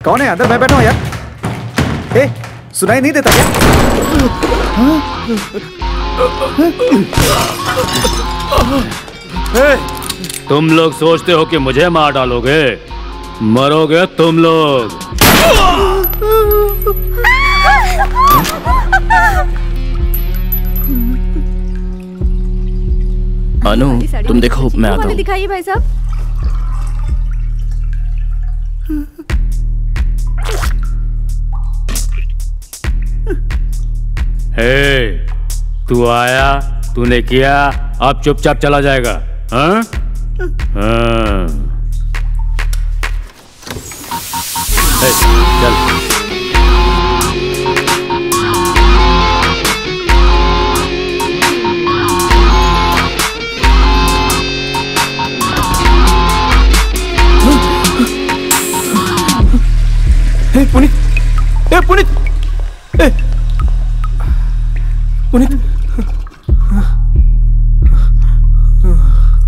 कौन है अंदर? मैं बैठा हूँ यार। ए, सुनाई नहीं देता क्या? तुम लोग सोचते हो कि मुझे मार डालोगे? मरोगे तुम लोग। अनु, तुम देखो, मैं आता हूँ। दिखाइए भाई साहब। हे, तू आया, तूने किया, अब चुपचाप चला जाएगा। हाँ? हाँ। हे, चल। पुनीत, पुनीत, पुनीत।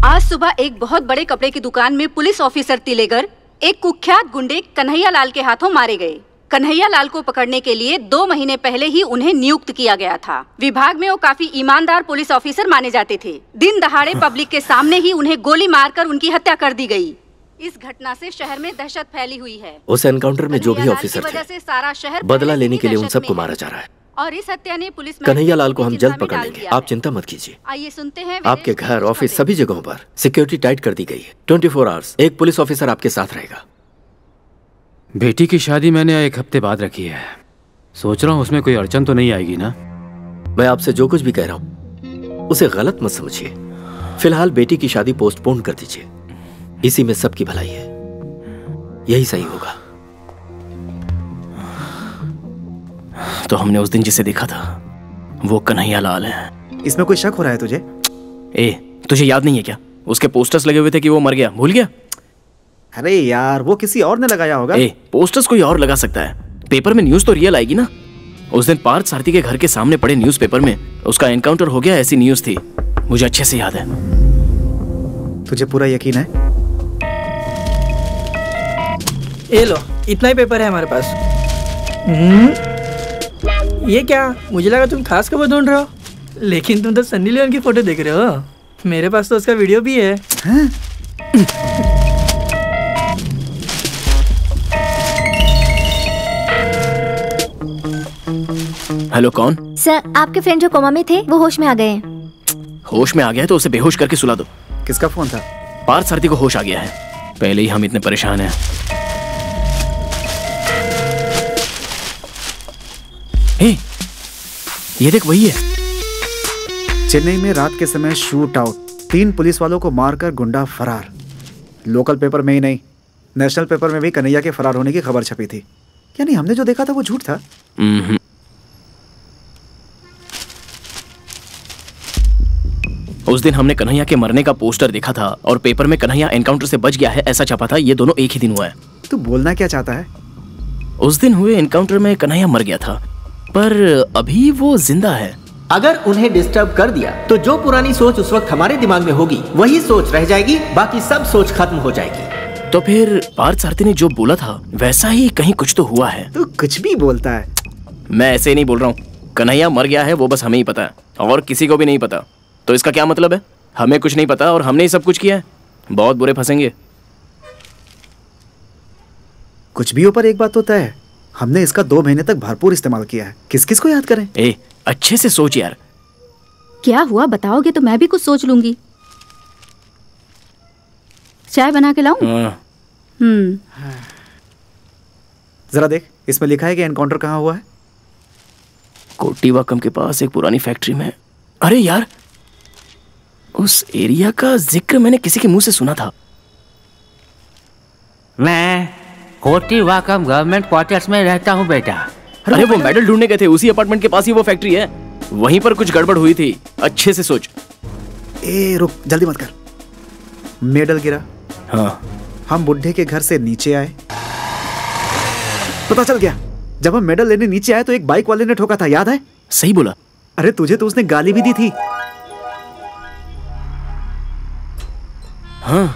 आज सुबह एक बहुत बड़े कपड़े की दुकान में पुलिस ऑफिसर तिलेगर एक कुख्यात गुंडे कन्हैया लाल के हाथों मारे गए। कन्हैया लाल को पकड़ने के लिए 2 महीने पहले ही उन्हें नियुक्त किया गया था। विभाग में वो काफी ईमानदार पुलिस ऑफिसर माने जाते थे। दिन दहाड़े पब्लिक के सामने ही उन्हें गोली मारकर उनकी हत्या कर दी गई। इस घटना से शहर में दहशत फैली हुई है। उस एनकाउंटर में जो भी ऑफिसर थे, सारा शहर बदला लेने के लिए उन सबको मारा जा रहा है। और इस हत्या ने पुलिस कन्हैया लाल को हम जल्द पकड़ लेंगे, आप चिंता मत कीजिए। आइए सुनते हैं। आपके घर, ऑफिस, सभी जगहों पर सिक्योरिटी टाइट कर दी गई है। 24 आवर्स एक पुलिस ऑफिसर आपके साथ रहेगा। बेटी की शादी मैंने 1 हफ्ते बाद रखी है। सोच रहा हूँ उसमें कोई अड़चन तो नहीं आएगी ना? मैं आपसे जो कुछ भी कह रहा हूँ उसे गलत मत समझिए। फिलहाल बेटी की शादी पोस्टपोन कर दीजिए, इसी में सबकी भलाई है, यही सही होगा। तो हमने उस दिन जिसे देखा था वो कन्हैया लाल है। इसमें कोई शक हो रहा है तुझे? तुझे याद नहीं है क्या? उसके पोस्टर्स लगे हुए थे कि वो मर गया, भूल गया? अरे यार, वो किसी और ने लगाया होगा। पोस्टर्स कोई और लगा सकता है, पेपर में न्यूज तो रियल आएगी ना। उस दिन पार्थ सारथी के घर के सामने पड़े न्यूज़पेपर में उसका एनकाउंटर हो गया, ऐसी न्यूज थी, मुझे अच्छे से याद है। तुझे पूरा यकीन है? ये लो, इतना ही पेपर है हमारे पास। ये क्या? मुझे लगा तुम खास खबर ढूंढ रहे हो, लेकिन तुम तो सन्नी लियोन की फोटो देख रहे हो। मेरे पास तो उसका वीडियो भी है। हेलो, कौन? सर, आपके फ्रेंड जो कोमा में थे वो होश में आ गए हैं। होश में आ गया है तो उसे बेहोश करके सुला दो। किसका फोन था? पार्थ सारथी को होश आ गया है, पहले ही हम इतने परेशान हैं। ये देख, वही है। चेन्नई में रात के समय शूट आउट, 3 पुलिस वालों को मारकर गुंडा फरार। लोकल पेपर में ही नहीं, नेशनल पेपर में भी कन्हैया के फरार होने की खबर छपी थी। यानी हमने जो देखा था वो झूठ था। उस दिन हमने कन्हैया के मरने का पोस्टर देखा था और पेपर में कन्हैया एनकाउंटर से बच गया है ऐसा छपा था। ये दोनों एक ही दिन हुआ है। तू बोलना क्या चाहता है? उस दिन हुए एनकाउंटर में कन्हैया मर गया था, पर अभी वो जिंदा है। अगर उन्हें डिस्टर्ब कर दिया तो जो पुरानी सोच उस वक्त हमारे दिमाग में होगी वही सोच रह जाएगी, बाकी सब सोच खत्म हो जाएगी। तो फिर पार्थ सारथी ने जो बोला था वैसा ही कहीं कुछ तो हुआ है। तू कुछ भी बोलता है। मैं ऐसे ही नहीं बोल रहा हूँ। कन्हैया मर गया है वो बस हमें ही पता है और किसी को भी नहीं पता। तो इसका क्या मतलब है? हमें कुछ नहीं पता और हमने ही सब कुछ किया है। बहुत बुरे फंसेंगे। कुछ भी ऊपर एक बात होता है, हमने इसका 2 महीने तक भरपूर इस्तेमाल किया है। किस किस को याद करें? अच्छे से सोच यार। क्या हुआ बताओगे तो मैं भी कुछ सोच लूंगी। चाय बना के लाऊं? जरा देख, इसमें लिखा है कि एनकाउंटर कहाँ हुआ है। कोटीवाकम के पास एक पुरानी फैक्ट्री में। अरे यार, उस एरिया का जिक्र मैंने किसी के मुंह से सुना था। मैं कोटीवाकम गवर्नमेंट क्वार्टर्स में रहता हूँ बेटा। अरे वो मेडल ढूंढने गए थे, उसी अपार्टमेंट के पास ही वो फैक्ट्री है। वहीं पर कुछ गड़बड़ हुई थी, अच्छे से सोच। रुक, जल्दी मत कर। मेडल गिरा। हाँ, हम बुड्ढे के घर से नीचे आए, पता चल गया। जब हम मेडल लेने नीचे आए तो एक बाइक वाले ने ठोका था, याद है? सही बोला। अरे तुझे तो उसने गाली भी दी थी। हाँ।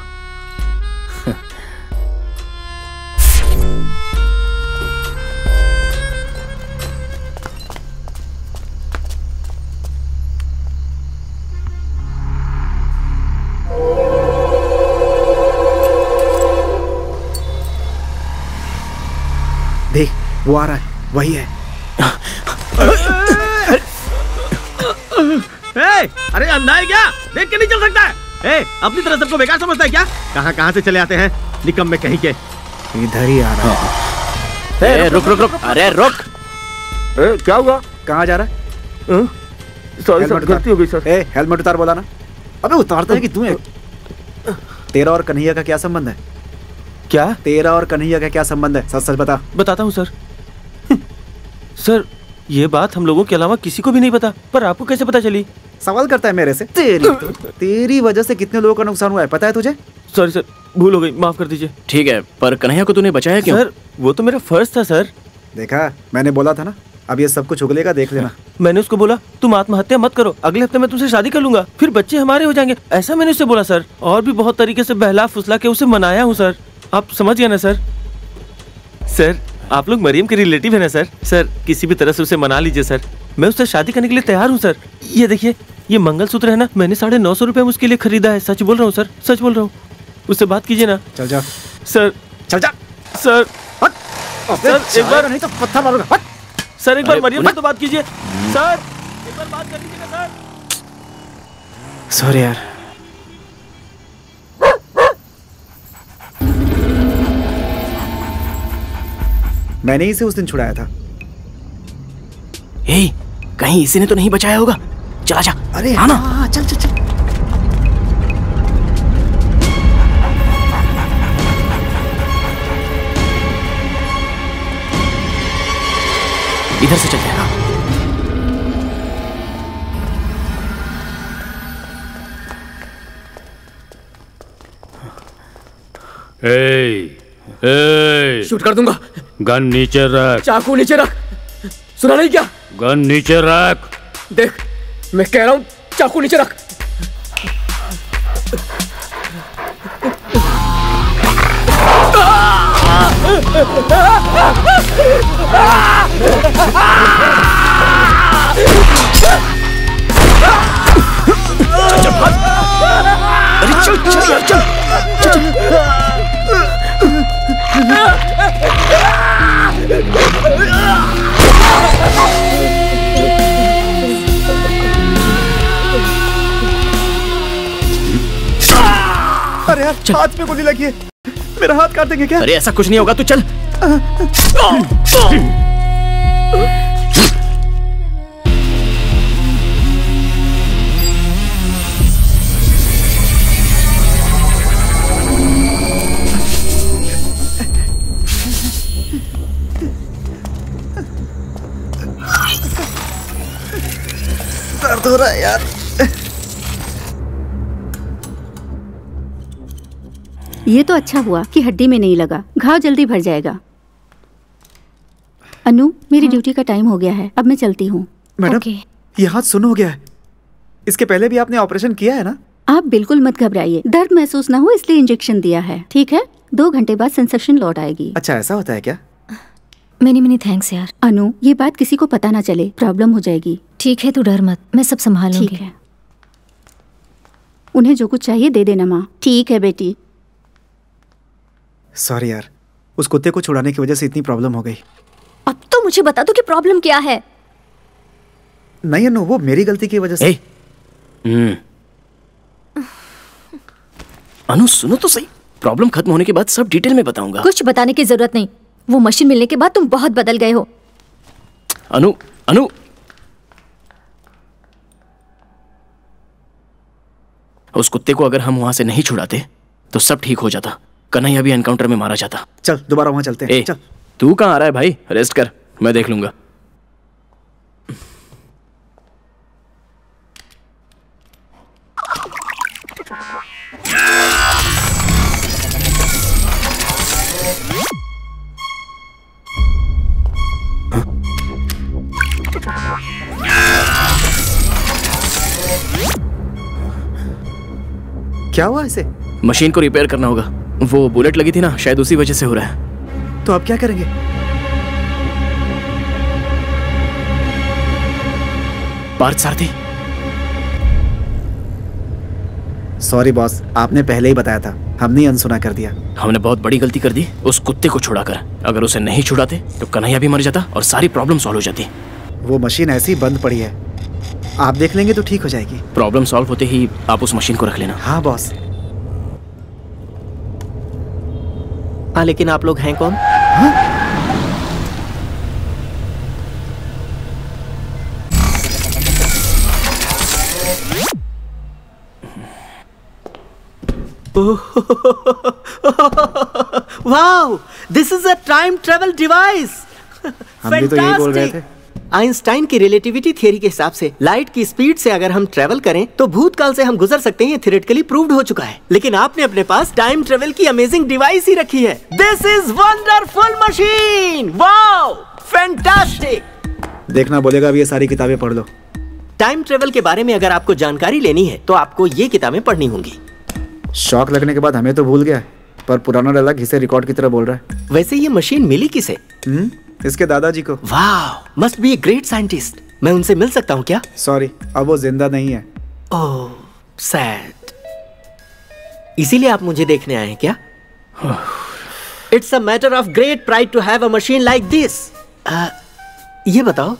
देख वो आ रहा है, वही है। अरे अंधा है क्या? देख के नहीं चल सकता है? अपनी तरह सबको बेकार समझता है क्या? कहाँ से चले आते हैं निकम्मे कहीं के। इधर ही आ रहा है। रुक रुक रुक, अरे रुक। क्या हुआ? कहाँ जा रहा है? सॉरी सर, गलती हो गई सर। हेलमेट उतार बोला ना। अबे उतारता है कि तू है? तेरा और कन्हैया का क्या संबंध है? क्या? तेरा और कन्हैया का क्या संबंध है? सच सच बता। बताता हूँ सर। सर ये बात हम लोगों के अलावा किसी को भी नहीं पता, पर आपको कैसे पता चली? सवाल करता है मेरे से। तेरी वजह से कितने लोगों का नुकसान हुआ है पता है तुझे? सॉरी सर, भूल हो गई, माफ कर दीजिए। ठीक है, पर कन्हैया को तूने बचाया क्यों? सर वो तो मेरा फर्ज था सर। देखा, मैंने बोला था ना। अब ये सब कुछ उगलेगा, देख लेना। मैंने उसको बोला तुम आत्महत्या मत करो, अगले हफ्ते मैं तुमसे शादी कर लूंगा, फिर बच्चे हमारे हो जाएंगे, ऐसा मैंने उससे बोला सर। और भी बहुत तरीके से बहला फुसला के उसे मनाया हूँ सर। आप समझ गए ना सर? सर आप लोग मरियम के रिलेटिव है ना सर? सर किसी भी तरह से उसे मना लीजिए सर, मैं उससे शादी करने के लिए तैयार हूँ सर। ये देखिए, ये मंगलसूत्र है ना, मैंने 950 रुपए में उसके लिए खरीदा है। सच बोल रहा हूँ सर, सच बोल रहा हूँ। उससे बात कीजिए ना। चल जा सर, चल जा सर। सर एक बार नहीं तो पत्थर मारूंगा। सर एक बार मरियम से तो बात कीजिए सर, एक बार बात कर लीजिएगा सर। सॉरी यार। मैंने इसे उस दिन छुड़ाया था। कहीं इसी ने तो नहीं बचाया होगा? चला जा। अरे हाँ ना। हाँ, चल चल चल। इधर से चलते हैं। शूट कर दूंगा। गन नीचे रख। चाकू नीचे रख। सुना नहीं क्या? गन नीचे रख। देख मैं कह रहा हूं, चाकू नीचे रख। अरे चल चल यार, चल अरे यार, हाथ पे गोली लगी है, मेरा हाथ काट देंगे क्या? अरे ऐसा कुछ नहीं होगा, तू चल। दर्द हो रहा है यार। ये तो अच्छा हुआ कि हड्डी में नहीं लगा, घाव जल्दी भर जाएगा। अनु, मेरी ड्यूटी का टाइम हो गया है, अब मैं चलती हूँ। मैडम, ये हाथ सुन्न हो गया है। इसके पहले भी आपने ऑपरेशन किया है ना? आप बिल्कुल मत घबराइए, दर्द महसूस ना हो इसलिए इंजेक्शन दिया है। ठीक है, 2 घंटे बाद सेंसेशन लौट आएगी। अच्छा ऐसा होता है क्या? मेनी थैंक्स यार। अनु, ये बात किसी को पता ना चले, प्रॉब्लम हो जाएगी। ठीक है, तू डर मत, मैं सब संभाल लूंगी। ठीक है, उन्हें जो कुछ चाहिए दे देना माँ। ठीक है बेटी। सॉरी यार, उस कुत्ते को छुड़ाने की वजह से इतनी प्रॉब्लम हो गई। अब तो मुझे बता दो कि प्रॉब्लम क्या है। नहीं अनु, वो मेरी गलती की वजह से। अनु सुनो तो सही, प्रॉब्लम खत्म होने के बाद सब डिटेल में बताऊंगा। कुछ बताने की जरूरत नहीं, वो मशीन मिलने के बाद तुम बहुत बदल गए हो। अनु अनु उस कुत्ते को अगर हम वहां से नहीं छुड़ाते तो सब ठीक हो जाता। कन्हैया भी एनकाउंटर में मारा जाता। चल दोबारा वहां चलते हैं। चल। तू कहाँ आ रहा है भाई? रेस्ट कर, मैं देख लूंगा। क्या हुआ इसे? मशीन को रिपेयर करना होगा, वो बुलेट लगी थी ना, शायद उसी वजह से हो रहा है। तो अब क्या करेंगे? पार्थ सारथी। सॉरी बॉस, आपने पहले ही बताया था, हमने अनसुना कर दिया। हमने बहुत बड़ी गलती कर दी उस कुत्ते को छुड़ाकर। अगर उसे नहीं छुड़ाते तो कन्हैया भी मर जाता और सारी प्रॉब्लम सॉल्व हो जाती। वो मशीन ऐसी बंद पड़ी है, आप देख लेंगे तो ठीक हो जाएगी। प्रॉब्लम सॉल्व होते ही आप उस मशीन को रख लेना। हाँ बॉस। हाँ, लेकिन आप लोग हैं कौन? Wow, this is a time travel device. हम भी तो यही बोल रहे थे। आइंस्टाइन की रिलेटिविटी थियरी के हिसाब से लाइट की स्पीड से अगर हम ट्रेवल करें तो भूतकाल से हम गुजर सकते हैं। ये थियोरेटिकली प्रूव्ड हो चुका है। लेकिन आपने अपने पास टाइम ट्रेवल की अमेजिंग डिवाइस ही रखी है। This is wonderful machine. Wow, fantastic. देखना बोलेगा अब ये सारी किताबें पढ़ लो। टाइम ट्रेवल के बारे में अगर आपको जानकारी लेनी है तो आपको ये किताबें पढ़नी होंगी। शॉक लगने के बाद हमें तो भूल गया, पर पुराना डायलॉग घिसे रिकॉर्ड की तरह बोल रहा है। वैसे ये मशीन मिली किसे? इसके दादाजी को। वाह, must be a great scientist. मैं उनसे मिल सकता हूँ क्या? सॉरी, अब वो जिंदा नहीं है। Oh, sad. इसीलिए आप मुझे देखने आए हैं क्या? It's a matter of great pride to have a machine like this. ये बताओ,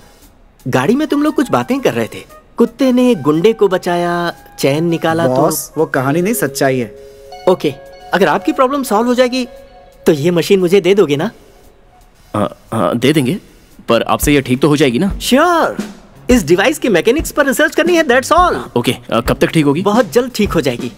गाड़ी में तुम लोग कुछ बातें कर रहे थे। कुत्ते ने गुंडे को बचाया, चैन निकाला तो वो कहानी नहीं, सच्चाई है। ओके, अगर आपकी प्रॉब्लम सॉल्व हो जाएगी तो ये मशीन मुझे दे दोगे ना? दे देंगे, पर आपसे ये ठीक तो हो जाएगी ना? श्योर। इस डिवाइस के मैकेनिक्स पर रिसर्च करनी है, दैट्स ऑल। ओके, कब तक ठीक होगी? बहुत जल्द ठीक हो जाएगी।